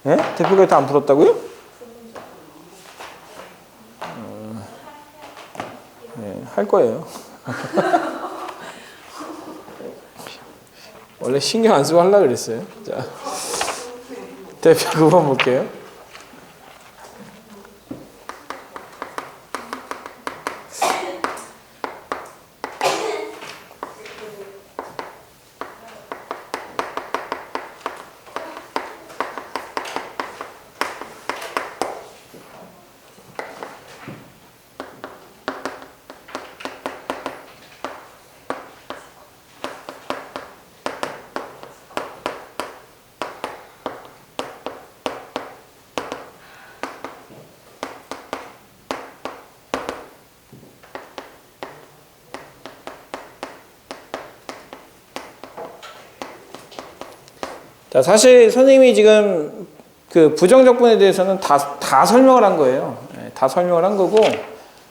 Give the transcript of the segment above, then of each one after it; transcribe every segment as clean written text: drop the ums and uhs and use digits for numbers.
예? 대표가 다 안 풀었다고요? 예, 할 거예요. 원래 신경 안 쓰고 하려고 그랬어요. 자, 대표 9번 볼게요. 자, 사실 선생님이 지금 그 부정적분에 대해서는 다 설명을 한 거예요. 예, 다 설명을 한 거고,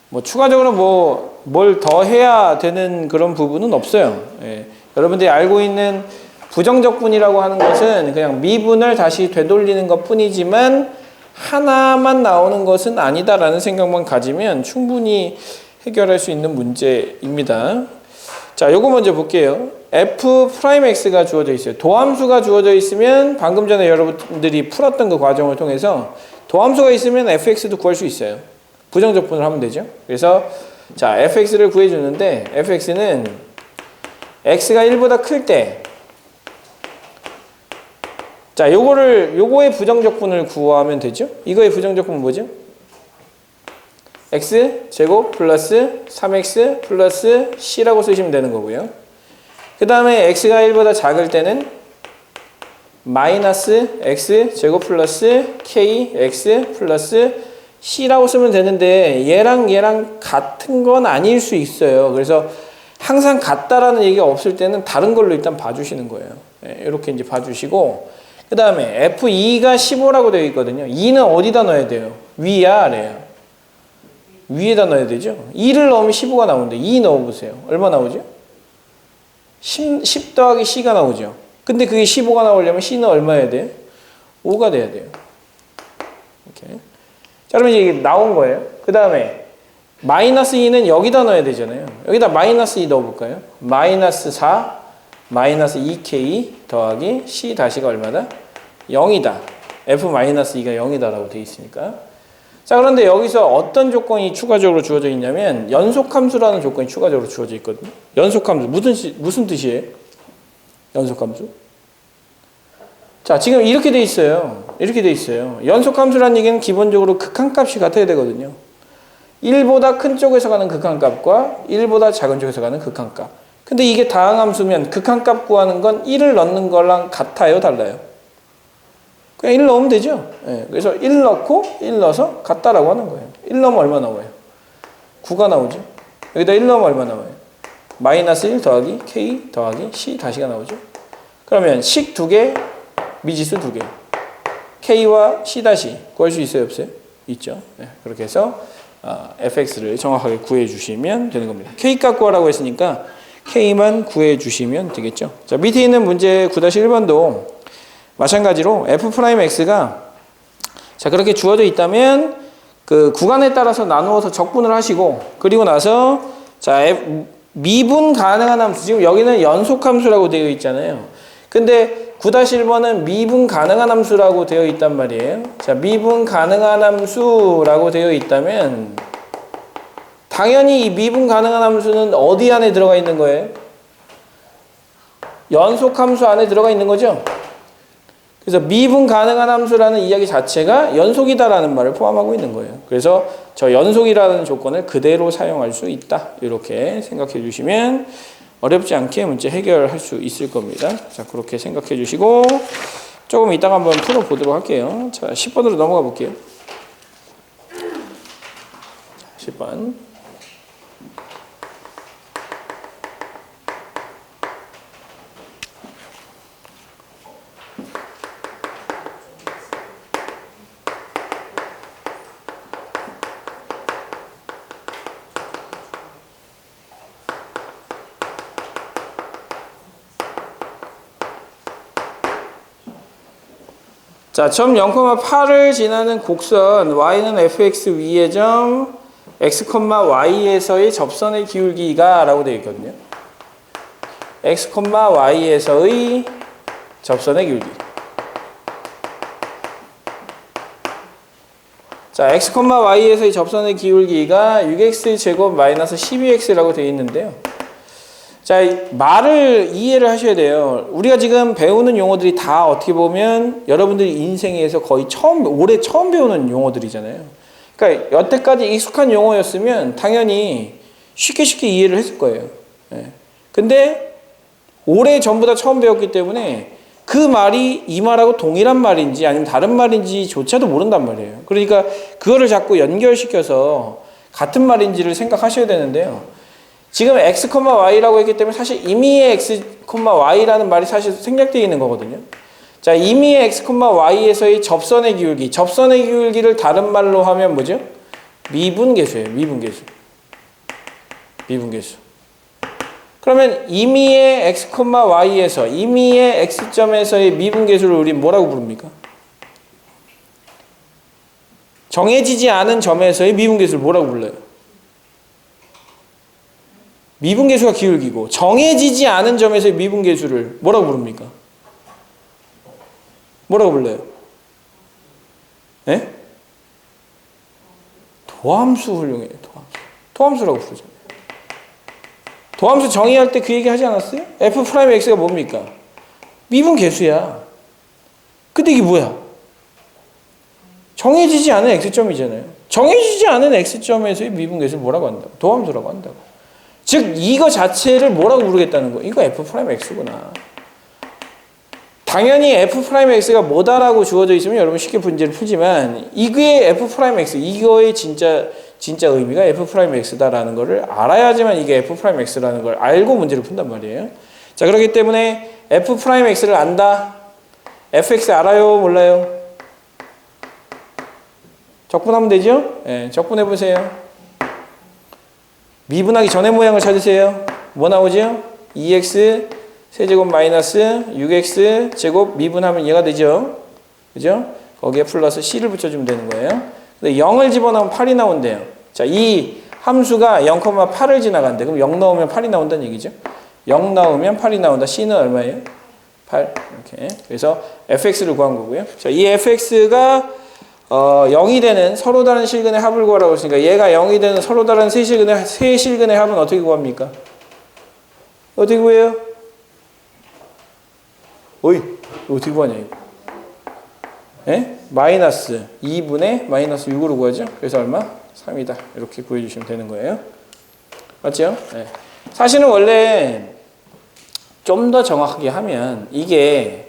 뭐 추가적으로 뭘 더 해야 되는 그런 부분은 없어요. 예, 여러분들이 알고 있는 부정적분이라고 하는 것은 그냥 미분을 다시 되돌리는 것 뿐이지만 하나만 나오는 것은 아니다라는 생각만 가지면 충분히 해결할 수 있는 문제입니다. 자, 요거 먼저 볼게요. f'x가 주어져 있어요. 도함수가 주어져 있으면 방금 전에 여러분들이 풀었던 그 과정을 통해서 도함수가 있으면 fx도 구할 수 있어요. 부정적분을 하면 되죠. 그래서 자, fx를 구해주는데 fx는 x가 1보다 클 때, 자, 요거의 부정적분을 구하면 되죠. 이거의 부정적분은 뭐죠? x 제곱 플러스 3x 플러스 c라고 쓰시면 되는 거고요. 그 다음에 x가 1보다 작을 때는 마이너스 x 제곱 플러스 kx 플러스 c라고 쓰면 되는데 얘랑 같은 건 아닐 수 있어요. 그래서 항상 같다라는 얘기가 없을 때는 다른 걸로 일단 봐주시는 거예요. 네, 이렇게 이제 봐주시고, 그 다음에 f2가 15라고 되어 있거든요. 2는 어디다 넣어야 돼요? 위야 아래야? 위에다 넣어야 되죠. 2를 넣으면 15가 나오는데 2 넣어보세요. 얼마 나오죠? 10 더하기 c가 나오죠. 근데 그게 15가 나오려면 c는 얼마여야 돼요? 5가 돼야 돼요. 이렇게. 자, 그러면 이게 나온 거예요. 그 다음에 마이너스 2는 여기다 넣어야 되잖아요. 여기다 마이너스 2 넣어볼까요? 마이너스 4 마이너스 2k 더하기 c 다시가 얼마다? 0이다. f 마이너스 2가 0이다라고 되어 있으니까. 자, 그런데 여기서 어떤 조건이 추가적으로 주어져 있냐면 연속함수라는 조건이 추가적으로 주어져 있거든요. 연속함수 무슨 뜻이에요? 연속함수? 자, 지금 이렇게 돼 있어요. 이렇게 돼 있어요. 연속함수라는 얘기는 기본적으로 극한값이 같아야 되거든요. 1보다 큰 쪽에서 가는 극한값과 1보다 작은 쪽에서 가는 극한값. 근데 이게 다항함수면 극한값 구하는 건 1을 넣는 거랑 같아요, 달라요? 그냥 1 넣으면 되죠. 예, 그래서 1 넣고 1 넣어서 같다라고 하는 거예요. 1 넣으면 얼마 나와요? 9가 나오죠. 여기다 1 넣으면 얼마 나와요? 마이너스 1 더하기 k 더하기 c 다시가 나오죠. 그러면 식 2개, 미지수 2개. k와 c 다시 구할 수 있어요, 없어요? 있죠. 예, 그렇게 해서 fx를 정확하게 구해 주시면 되는 겁니다. k값 구하라고 했으니까 k만 구해 주시면 되겠죠. 자, 밑에 있는 문제 9-1번도 마찬가지로 f'x가 자, 그렇게 주어져 있다면 그 구간에 따라서 나누어서 적분을 하시고, 그리고 나서 자, 미분 가능한 함수, 지금 여기는 연속함수라고 되어 있잖아요. 근데 9-1번은 미분 가능한 함수라고 되어 있단 말이에요. 자, 미분 가능한 함수라고 되어 있다면 당연히 이 미분 가능한 함수는 어디 안에 들어가 있는 거예요? 연속함수 안에 들어가 있는 거죠. 그래서 미분 가능한 함수라는 이야기 자체가 연속이다라는 말을 포함하고 있는 거예요. 그래서 저 연속이라는 조건을 그대로 사용할 수 있다. 이렇게 생각해 주시면 어렵지 않게 문제 해결할 수 있을 겁니다. 자, 그렇게 생각해 주시고 조금 이따가 한번 풀어보도록 할게요. 자, 10번으로 넘어가 볼게요. 10번. 자, 점 0,8을 지나는 곡선 y는 fx 위의 점 x, y에서의 접선의 기울기가 라고 되어 있거든요. x, y에서의 접선의 기울기. 자, x, y에서의 접선의 기울기가 6x제곱 마이너스 12x라고 되어 있는데요. 자, 말을 이해를 하셔야 돼요. 우리가 지금 배우는 용어들이 다 어떻게 보면 여러분들이 인생에서 거의 올해 처음 배우는 용어들이잖아요. 그러니까 여태까지 익숙한 용어였으면 당연히 쉽게 이해를 했을 거예요. 예. 근데 올해 전부 다 처음 배웠기 때문에 그 말이 이 말하고 동일한 말인지 아니면 다른 말인지조차도 모른단 말이에요. 그러니까 그거를 자꾸 연결시켜서 같은 말인지를 생각하셔야 되는데요. 지금 x, y라고 했기 때문에 사실 임의의 x, y라는 말이 사실 생략되어 있는 거거든요. 자, 임의의 x, y에서의 접선의 기울기. 접선의 기울기를 다른 말로 하면 뭐죠? 미분계수예요. 미분계수. 그러면 임의의 x, y에서 임의의 x점에서의 미분계수를 우리 뭐라고 부릅니까? 정해지지 않은 점에서의 미분계수를 뭐라고 불러요? 미분계수가 기울기고 정해지지 않은 점에서의 미분계수를 뭐라고 부릅니까? 뭐라고 불러요? 예? 도함수 훌륭해요. 도함수라고 부르죠. 도함수 정의할 때 그 얘기 하지 않았어요? f'x가 뭡니까? 미분계수야. 근데 이게 뭐야? 정해지지 않은 x점이잖아요. 정해지지 않은 x점에서의 미분계수를 뭐라고 한다고? 도함수라고 한다고. 즉 이거 자체를 뭐라고 부르겠다는 거예요? 이거 f'x구나. 당연히 f'x가 뭐다라고 주어져 있으면 여러분 쉽게 문제를 풀지만 이게 f'x, 이거의 진짜 의미가 f'x다라는 거를 알아야지만 이게 f'x라는 걸 알고 문제를 푼단 말이에요. 자, 그렇기 때문에 f'x를 안다. fx 알아요? 몰라요? 적분하면 되죠? 네, 적분해 보세요. 미분하기 전의 모양을 찾으세요. 뭐 나오죠? 2x 세제곱 마이너스 6x 제곱 미분하면 얘가 되죠. 그죠? 거기에 플러스 c를 붙여주면 되는 거예요. 근데 0을 집어넣으면 8이 나온대요. 자, 이 함수가 0,8을 지나간대. 그럼 0 넣으면 8이 나온다는 얘기죠. 0 넣으면 8이 나온다. c는 얼마예요? 8. 이렇게. 그래서 fx를 구한 거고요. 자, 이 fx가 0이 되는 서로 다른 실근의 합을 구하라고 했으니까 얘가 0이 되는 서로 다른 세 실근의 합은 어떻게 구합니까? 어떻게 구해요? 어이, 어떻게 구하냐 이거? 예? 마이너스 2분의 마이너스 6으로 구하죠? 그래서 얼마? 3이다. 이렇게 구해주시면 되는 거예요. 맞죠? 예. 사실은 원래 좀 더 정확하게 하면 이게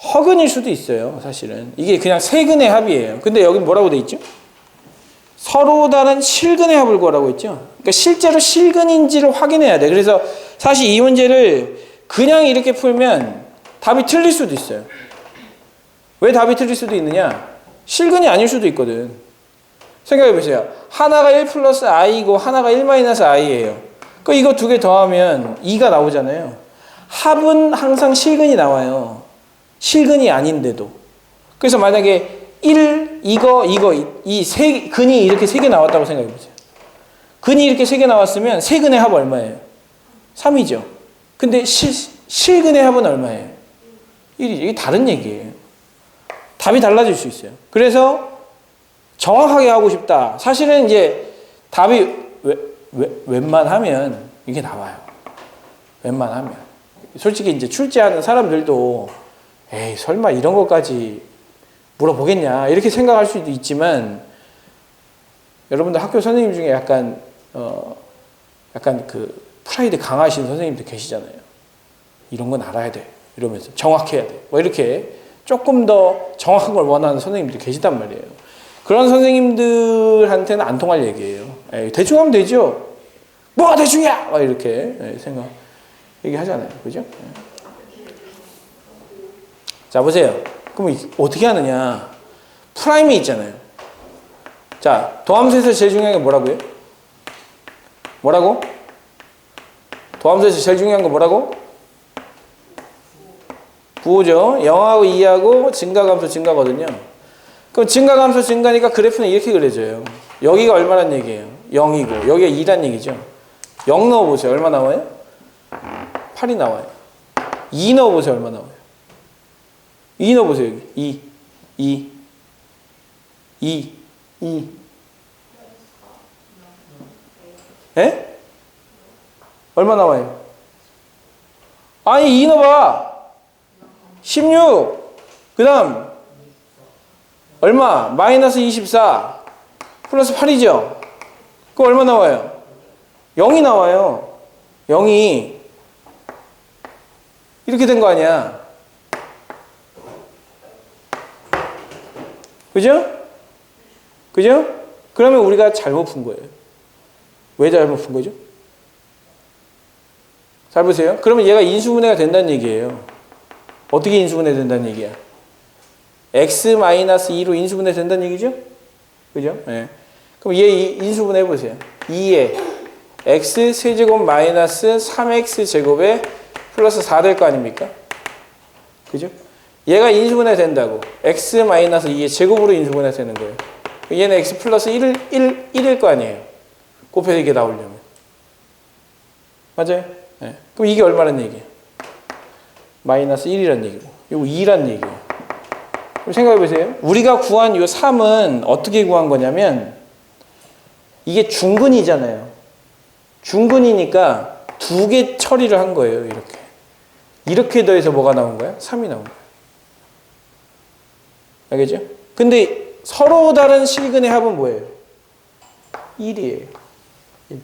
허근일 수도 있어요. 사실은 이게 그냥 세근의 합이에요. 근데 여기 뭐라고 돼 있죠? 서로 다른 실근의 합을 구하라고 했죠. 그러니까 실제로 실근인지를 확인해야 돼. 그래서 사실 이 문제를 그냥 이렇게 풀면 답이 틀릴 수도 있어요. 왜 답이 틀릴 수도 있느냐? 실근이 아닐 수도 있거든. 생각해 보세요. 하나가 1 플러스 i이고 하나가 1 마이너스 i예요. 그 이거 두 개 더하면 2가 나오잖아요. 합은 항상 실근이 나와요. 실근이 아닌데도. 그래서 만약에 1, 이거, 이 세, 근이 이렇게 세 개 나왔다고 생각해 보세요. 근이 이렇게 세 개 나왔으면 세근의 합 얼마예요? 3이죠. 근데 실근의 합은 얼마예요? 1이죠. 이게 다른 얘기예요. 답이 달라질 수 있어요. 그래서 정확하게 하고 싶다. 사실은 이제 답이 웬만하면 이게 나와요. 웬만하면. 솔직히 이제 출제하는 사람들도 에이, 설마 이런 것까지 물어보겠냐 이렇게 생각할 수도 있지만 여러분들 학교 선생님 중에 약간 그 프라이드 강하신 선생님들 계시잖아요. 이런 건 알아야 돼 이러면서 정확해야 돼 뭐 이렇게 조금 더 정확한 걸 원하는 선생님들이 계시단 말이에요. 그런 선생님들한테는 안 통할 얘기예요. 에이, 대충 하면 되죠. 뭐가 대충이야 막 이렇게 생각 얘기하잖아요. 그죠? 자, 보세요. 그럼 어떻게 하느냐? 프라임이 있잖아요. 자, 도함수에서 제일 중요한 게 뭐라고요? 뭐라고? 도함수에서 제일 중요한 거 뭐라고? 9죠. 0하고 2하고 증가감수 증가거든요. 그럼 증가감수 증가니까 그래프는 이렇게 그려져요. 여기가 얼마란 얘기예요? 0이고 여기가 2란 얘기죠. 0 넣어보세요. 얼마 나와요? 8이 나와요. 2 넣어보세요. 얼마 나와요? 2 넣어보세요. 여기 2 에? 얼마 나와요? 아니 2 넣어봐. 16. 그 다음 얼마? 마이너스 24 플러스 8이죠. 그거 얼마 나와요? 0이 나와요. 0이 이렇게 된 거 아니야. 그죠? 그죠? 그러면 우리가 잘못 푼 거예요. 왜 잘못 푼 거죠? 잘 보세요. 그러면 얘가 인수분해가 된다는 얘기예요. 어떻게 인수분해 된다는 얘기야? x-2로 인수분해 된다는 얘기죠? 그죠? 네. 그럼 얘 인수분해 해보세요. 2에 x 세제곱 마이너스 3x 제곱에 플러스 4 될 거 아닙니까? 그죠? 얘가 인수분해 된다고. x-2의 제곱으로 인수분해 되는 거예요. 얘는 x 플러스 1일 거 아니에요. 곱해서 이게 나오려면. 맞아요? 네. 그럼 이게 얼마란 얘기예요? 마이너스 1이란 얘기고. 이거 2란 얘기예요. 그럼 생각해 보세요. 우리가 구한 이 3은 어떻게 구한 거냐면 이게 중근이잖아요. 중근이니까 두 개 처리를 한 거예요. 이렇게. 이렇게 더해서 뭐가 나온 거야? 3이 나온 거야. 알겠죠? 근데 서로 다른 실근의 합은 뭐예요? 1이에요. 1.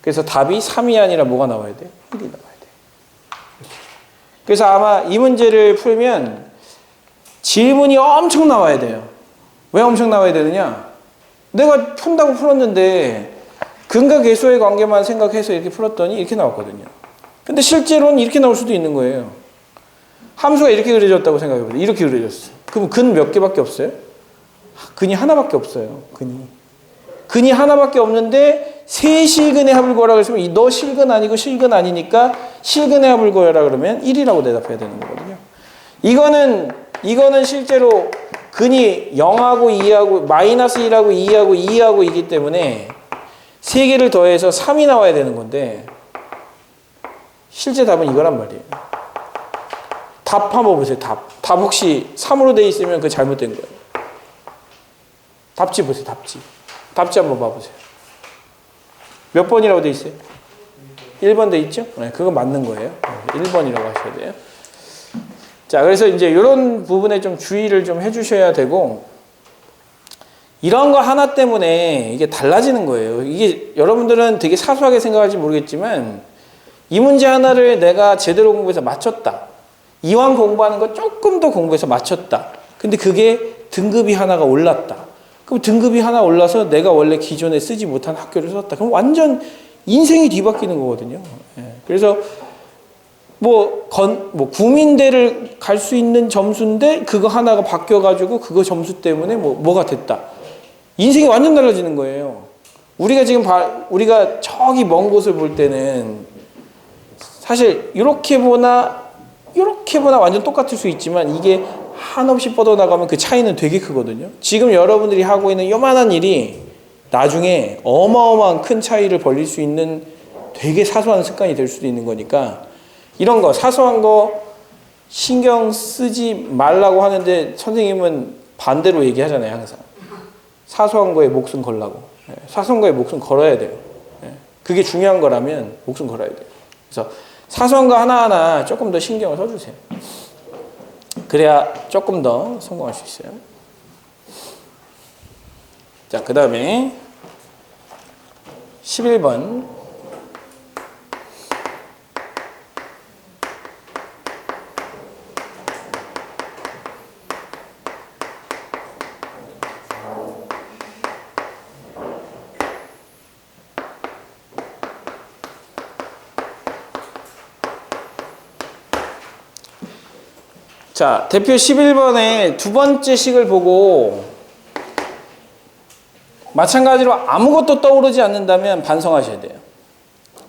그래서 답이 3이 아니라 뭐가 나와야 돼? 1이 나와야 돼. 이렇게. 그래서 아마 이 문제를 풀면 질문이 엄청 나와야 돼요. 왜 엄청 나와야 되느냐? 내가 푼다고 풀었는데 근과 계수의 관계만 생각해서 이렇게 풀었더니 이렇게 나왔거든요. 근데 실제로는 이렇게 나올 수도 있는 거예요. 함수가 이렇게 그려졌다고 생각해보세요. 이렇게 그려졌어. 그럼 근 몇 개밖에 없어요? 근이 하나밖에 없어요. 근이 하나밖에 없는데 세 실근의 합을 구하라 그랬으면 너 실근 아니고 실근 아니니까 실근의 합을 구하라 그러면 1이라고 대답해야 되는 거거든요. 이거는 실제로 근이 0하고 2하고 마이너스 1하고 2하고 2하고 이기 때문에 세 개를 더해서 3이 나와야 되는 건데 실제 답은 이거란 말이에요. 답 한번 보세요. 답 혹시 3으로 돼 있으면 그거 잘못된 거예요. 답지 보세요. 답지 한번 봐보세요. 몇 번이라고 돼 있어요? 1번 돼 있죠? 네, 그거 맞는 거예요. 1번이라고 하셔야 돼요. 자, 그래서 이제 이런 부분에 좀 주의를 좀 해주셔야 되고, 이런 거 하나 때문에 이게 달라지는 거예요. 이게 여러분들은 되게 사소하게 생각할지 모르겠지만, 이 문제 하나를 내가 제대로 공부해서 맞췄다. 이왕 공부하는 거 조금 더 공부해서 맞췄다. 근데 그게 등급이 하나가 올랐다. 그럼 등급이 하나 올라서 내가 원래 기존에 쓰지 못한 학교를 썼다. 그럼 완전 인생이 뒤바뀌는 거거든요. 그래서 국민대를 갈 수 있는 점수인데 그거 하나가 바뀌어가지고 그거 점수 때문에 뭐가 됐다. 인생이 완전 달라지는 거예요. 우리가 지금 우리가 저기 먼 곳을 볼 때는 사실 이렇게 보나 완전 똑같을 수 있지만 이게 한없이 뻗어나가면 그 차이는 되게 크거든요. 지금 여러분들이 하고 있는 요만한 일이 나중에 어마어마한 큰 차이를 벌릴 수 있는 되게 사소한 습관이 될 수도 있는 거니까 이런 거 사소한 거 신경 쓰지 말라고 하는데 선생님은 반대로 얘기하잖아요. 항상 사소한 거에 목숨 걸라고. 사소한 거에 목숨 걸어야 돼요. 그게 중요한 거라면 목숨 걸어야 돼요. 그래서 사소한 거 하나하나 조금 더 신경을 써주세요. 그래야 조금 더 성공할 수 있어요. 자, 그 다음에 11번. 자, 대표 11번의 두 번째 식을 보고 마찬가지로 아무것도 떠오르지 않는다면 반성하셔야 돼요.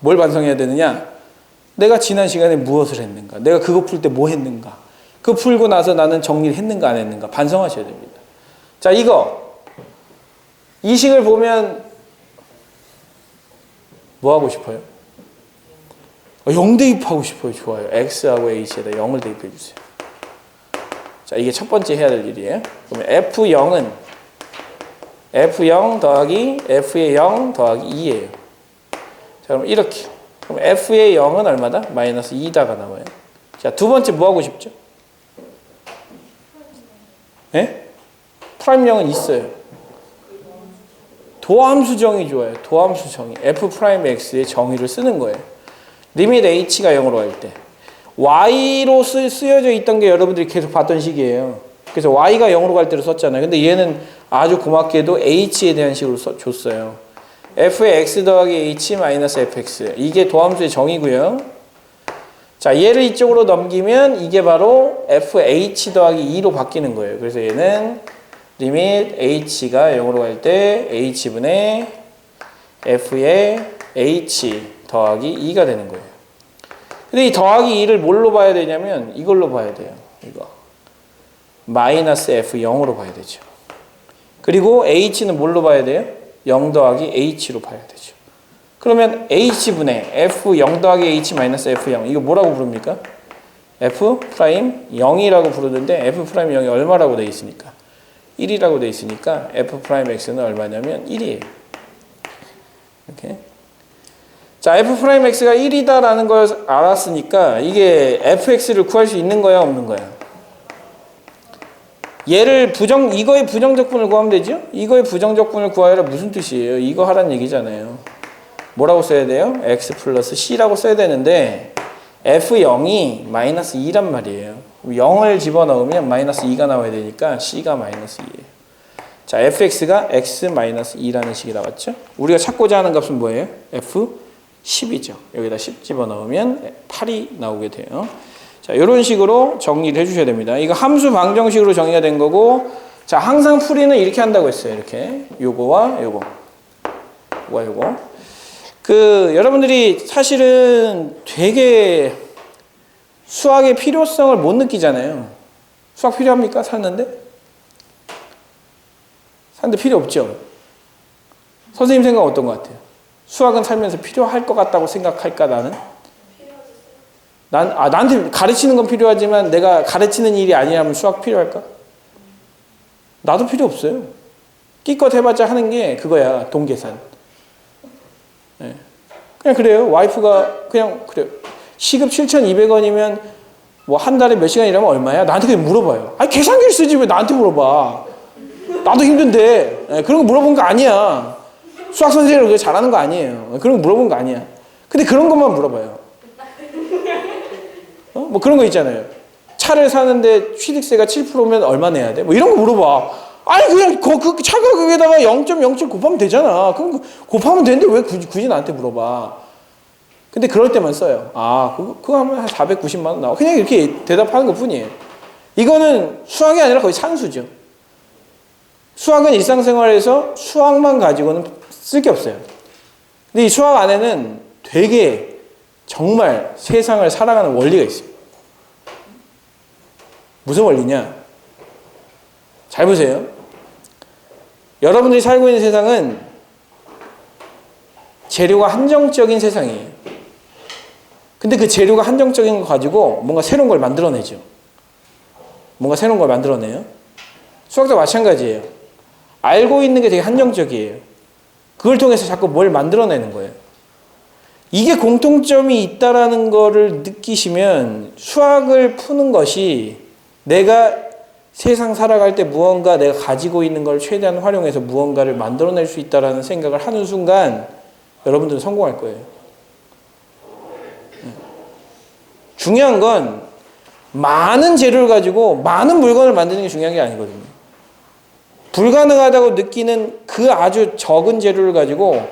뭘 반성해야 되느냐? 내가 지난 시간에 무엇을 했는가? 내가 그거 풀 때 뭐 했는가? 그거 풀고 나서 나는 정리를 했는가 안 했는가? 반성하셔야 됩니다. 자, 이 식을 보면 뭐 하고 싶어요? 0 대입하고 싶어요. 좋아요. X하고 H에다 0을 대입해 주세요. 자, 이게 첫 번째 해야 될 일이에요. 그러면 F0은 F0 더하기 F의 0 더하기 2예요. 자, 그럼 이렇게. 그럼 F의 0은 얼마다? 마이너스 2다가 나와요. 자, 두 번째 뭐 하고 싶죠? 예? 프라임 0은 있어요. 도함수 정의 좋아요. 도함수 정의. F 프라임 X의 정의를 쓰는 거예요. 리밋 H가 0으로 갈 때. Y로 쓰여져 있던 게 여러분들이 계속 봤던 식이에요. 그래서 Y가 0으로 갈 때로 썼잖아요. 근데 얘는 아주 고맙게도 H에 대한 식으로 줬어요. F의 X 더하기 H 마이너스 FX. 이게 도함수의 정의고요. 자, 얘를 이쪽으로 넘기면 이게 바로 FH 더하기 2로 바뀌는 거예요. 그래서 얘는 리밋 H가 0으로 갈 때 H분의 F의 H 더하기 2가 되는 거예요. 근데 이 더하기 2를 뭘로 봐야 되냐면 이걸로 봐야 돼요. 이거. 마이너스 F 0으로 봐야 되죠. 그리고 H는 뭘로 봐야 돼요? 0 더하기 H로 봐야 되죠. 그러면 H분의 F 0 더하기 H 마이너스 F 0 이거 뭐라고 부릅니까? F 프라임 0이라고 부르는데 F 프라임 0이 얼마라고 되어 있으니까? 1이라고 되어 있으니까 F 프라임 X는 얼마냐면 1이에요. 이렇게. 자, F 프라임 X가 1이다라는 걸 알았으니까 이게 FX를 구할 수 있는 거야, 없는 거야? 얘를 이거의 부정적분을 구하면 되죠? 이거의 부정적분을 구하라 무슨 뜻이에요? 이거 하란 얘기잖아요. 뭐라고 써야 돼요? X 플러스 C라고 써야 되는데 F0이 마이너스 2란 말이에요. 0을 집어넣으면 마이너스 2가 나와야 되니까 C가 마이너스 2예요. 자, fx가 x 마이너스 2라는 식이 나왔죠? 우리가 찾고자 하는 값은 뭐예요? f10이죠. 여기다 10 집어넣으면 8이 나오게 돼요. 자, 이런 식으로 정리를 해주셔야 됩니다. 이거 함수 방정식으로 정의가 된 거고, 자, 항상 풀이는 이렇게 한다고 했어요. 이렇게 요거와 요거, 요거. 여러분들이 사실은 되게 수학의 필요성을 못 느끼잖아요. 수학 필요합니까? 샀는데 필요 없죠. 선생님 생각 어떤 것 같아요? 수학은 살면서 필요할 것 같다고 생각할까, 나는? 나한테 가르치는 건 필요하지만 내가 가르치는 일이 아니라면 수학 필요할까? 나도 필요 없어요. 끼껏 해봤자 하는 게 그거야, 돈 계산. 네. 그냥 그래요. 와이프가 그냥 그래요. 시급 7,200원이면 뭐 한 달에 몇 시간 일하면 얼마야? 나한테 그냥 물어봐요. 아니, 계산기를 쓰지 왜 나한테 물어봐. 나도 힘든데. 네, 그런 거 물어본 거 아니야. 수학 선생님을 그렇게 잘하는 거 아니에요. 그런 거 물어본 거 아니야. 근데 그런 것만 물어봐요. 뭐 그런 거 있잖아요. 차를 사는데 취득세가 7%면 얼마 내야 돼? 뭐 이런 거 물어봐. 아니, 그냥 그 차가 거기에다가 0.07 곱하면 되잖아. 그럼 곱하면 되는데 왜 굳이 나한테 물어봐? 근데 그럴 때만 써요. 그거 하면 한 490만 원 나와. 그냥 이렇게 대답하는 것 뿐이에요. 이거는 수학이 아니라 거의 산수죠. 수학은 일상생활에서 수학만 가지고는 쓸 게 없어요. 근데 이 수학 안에는 되게 정말 세상을 살아가는 원리가 있어요. 무슨 원리냐? 잘 보세요. 여러분들이 살고 있는 세상은 재료가 한정적인 세상이에요. 근데 그 재료가 한정적인 거 가지고 뭔가 새로운 걸 만들어내죠. 뭔가 새로운 걸 만들어내요. 수학도 마찬가지예요. 알고 있는 게 되게 한정적이에요. 그걸 통해서 자꾸 뭘 만들어내는 거예요. 이게 공통점이 있다라는 거를 느끼시면 수학을 푸는 것이 내가 세상 살아갈 때 무언가 내가 가지고 있는 걸 최대한 활용해서 무언가를 만들어낼 수 있다라는 생각을 하는 순간 여러분들은 성공할 거예요. 중요한 건 많은 재료를 가지고 많은 물건을 만드는 게 중요한 게 아니거든요. 불가능하다고 느끼는 그 아주 적은 재료를 가지고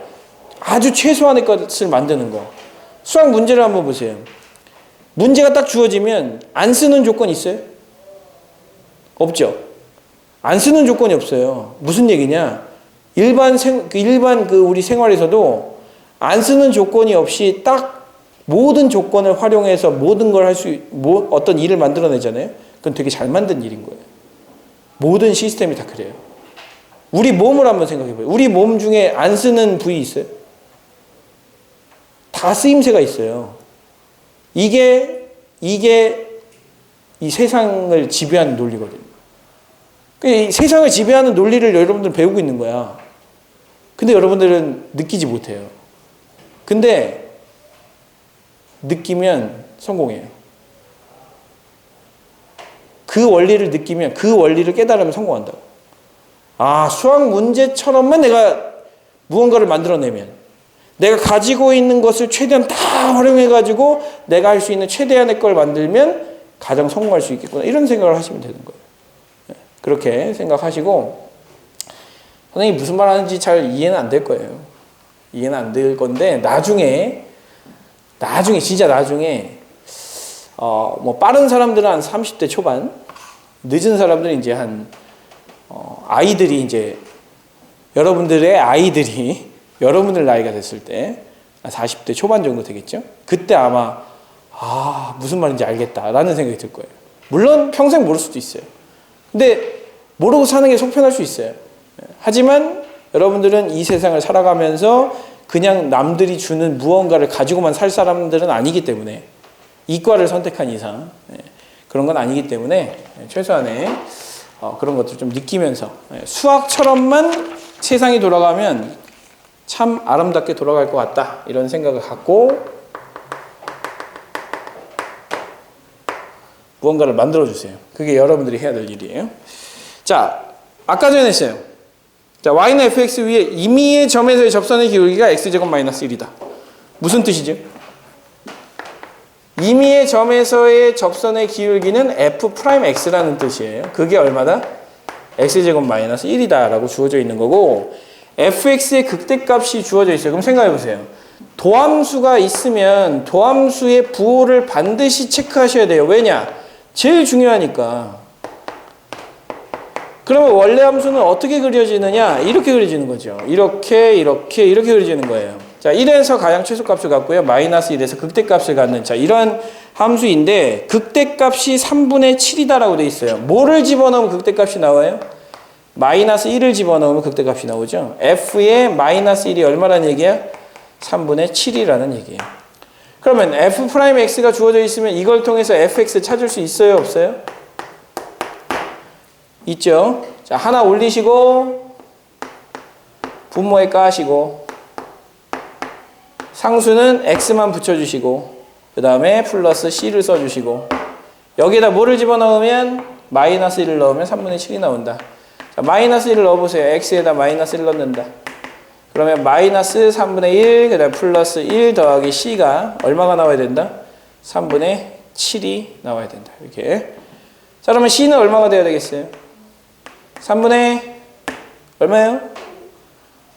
아주 최소한의 것을 만드는 거. 수학 문제를 한번 보세요. 문제가 딱 주어지면 안 쓰는 조건 있어요? 없죠. 안 쓰는 조건이 없어요. 무슨 얘기냐? 일반 우리 생활에서도 안 쓰는 조건이 없이 딱 모든 조건을 활용해서 모든 걸 할 수, 어떤 일을 만들어내잖아요. 그건 되게 잘 만든 일인 거예요. 모든 시스템이 다 그래요. 우리 몸을 한번 생각해봐요. 우리 몸 중에 안 쓰는 부위 있어요? 다 쓰임새가 있어요. 이게 이 세상을 지배하는 논리거든요. 이 세상을 지배하는 논리를 여러분들은 배우고 있는 거야. 근데 여러분들은 느끼지 못해요. 근데 느끼면 성공해요. 그 원리를 느끼면, 그 원리를 깨달으면 성공한다고. 아, 수학 문제처럼만 내가 무언가를 만들어내면, 내가 가지고 있는 것을 최대한 다 활용해가지고 내가 할 수 있는 최대한의 걸 만들면 가장 성공할 수 있겠구나. 이런 생각을 하시면 되는 거예요. 그렇게 생각하시고, 선생님이 무슨 말 하는지 잘 이해는 안 될 거예요. 이해는 안 될 건데, 나중에, 진짜 나중에, 뭐, 빠른 사람들은 한 30대 초반, 늦은 사람들은 이제 아이들이 이제, 여러분들의 아이들이 여러분들 나이가 됐을 때, 40대 초반 정도 되겠죠? 그때 아마, 무슨 말인지 알겠다라는 생각이 들 거예요. 물론 평생 모를 수도 있어요. 근데 모르고 사는 게 속편할 수 있어요. 하지만 여러분들은 이 세상을 살아가면서 그냥 남들이 주는 무언가를 가지고만 살 사람들은 아니기 때문에, 이과를 선택한 이상 그런 건 아니기 때문에 최소한의 그런 것들을 좀 느끼면서 수학처럼만 세상이 돌아가면 참 아름답게 돌아갈 것 같다, 이런 생각을 갖고 무언가를 만들어주세요. 그게 여러분들이 해야 될 일이에요. 자, 아까 전에 했어요. 자, y는 fx 위에 임의의 점에서의 접선의 기울기가 x제곱 마이너스 1이다. 무슨 뜻이죠? 임의의 점에서의 접선의 기울기는 f'x라는 뜻이에요. 그게 얼마다? x제곱 마이너스 1이다 라고 주어져 있는 거고, fx의 극대값이 주어져 있어요. 그럼 생각해 보세요. 도함수가 있으면 도함수의 부호를 반드시 체크하셔야 돼요. 왜냐? 제일 중요하니까. 그러면 원래 함수는 어떻게 그려지느냐? 이렇게 그려지는 거죠. 이렇게 그려지는 거예요. 자, 1에서 가장 최소값을 갖고요. 마이너스 1에서 극대값을 갖는, 자, 이런 함수인데, 극대값이 3분의 7이다라고 돼 있어요. 뭐를 집어넣으면 극대값이 나와요? 마이너스 1을 집어넣으면 극대값이 나오죠. f의 마이너스 1이 얼마라는 얘기야? 3분의 7이라는 얘기예요. 그러면 f'x가 주어져 있으면 이걸 통해서 fx 찾을 수 있어요? 없어요? 있죠. 자, 하나 올리시고 분모에 까시고 상수는 x만 붙여주시고 그 다음에 플러스 c를 써주시고 여기에다 뭐를 집어넣으면 마이너스 1을 넣으면 3분의 7이 나온다. 자, 마이너스 1을 넣어보세요. x에다 마이너스 1을 넣는다. 그러면 마이너스 3분의 1, 그 다음에 플러스 1 더하기 c가 얼마가 나와야 된다? 3분의 7이 나와야 된다. 이렇게. 자, 그러면 c는 얼마가 돼야 되겠어요? 3분의 얼마예요?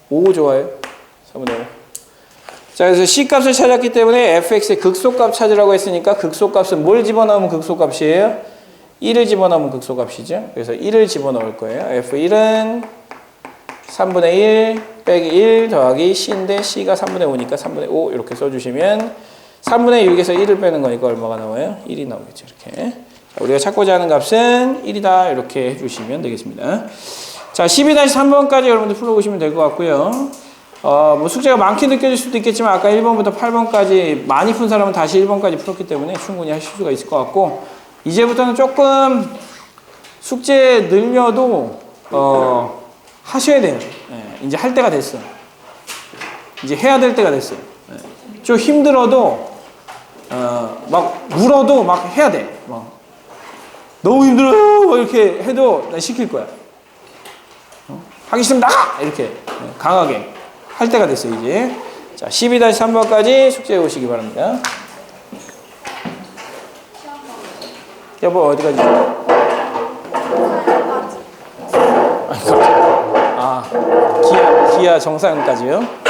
5 좋아요. 3분의 5. 자, 그래서 c값을 찾았기 때문에 fx의 극소값 찾으라고 했으니까 극소값은 뭘 집어넣으면 극소값이에요? 1을 집어넣으면 극소값이죠. 그래서 1을 집어넣을 거예요. f1은 3분의 1 빼기 1 더하기 c인데 c가 3분의 5니까 3분의 5 이렇게 써주시면 3분의 6에서 1을 빼는 거니까 얼마가 나와요? 1이 나오겠죠. 이렇게. 자, 우리가 찾고자 하는 값은 1이다. 이렇게 해주시면 되겠습니다. 자, 12-3번까지 여러분들 풀어보시면 될 것 같고요. 뭐 숙제가 많게 느껴질 수도 있겠지만 아까 1번부터 8번까지 많이 푼 사람은 다시 1번까지 풀었기 때문에 충분히 하실 수가 있을 것 같고, 이제부터는 조금 숙제 늘려도 하셔야 돼요. 네, 이제 할 때가 됐어. 이제 해야 될 때가 됐어요. 네. 좀 힘들어도 막 울어도 막 해야 돼. 막 너무 힘들어요 이렇게 해도 나 시킬 거야. 하기 싫으면 나가! 이렇게 강하게 할 때가 됐어요 이제. 자, 12-3번까지 숙제해 오시기 바랍니다. 여보 어디까지? 기아 정상까지요?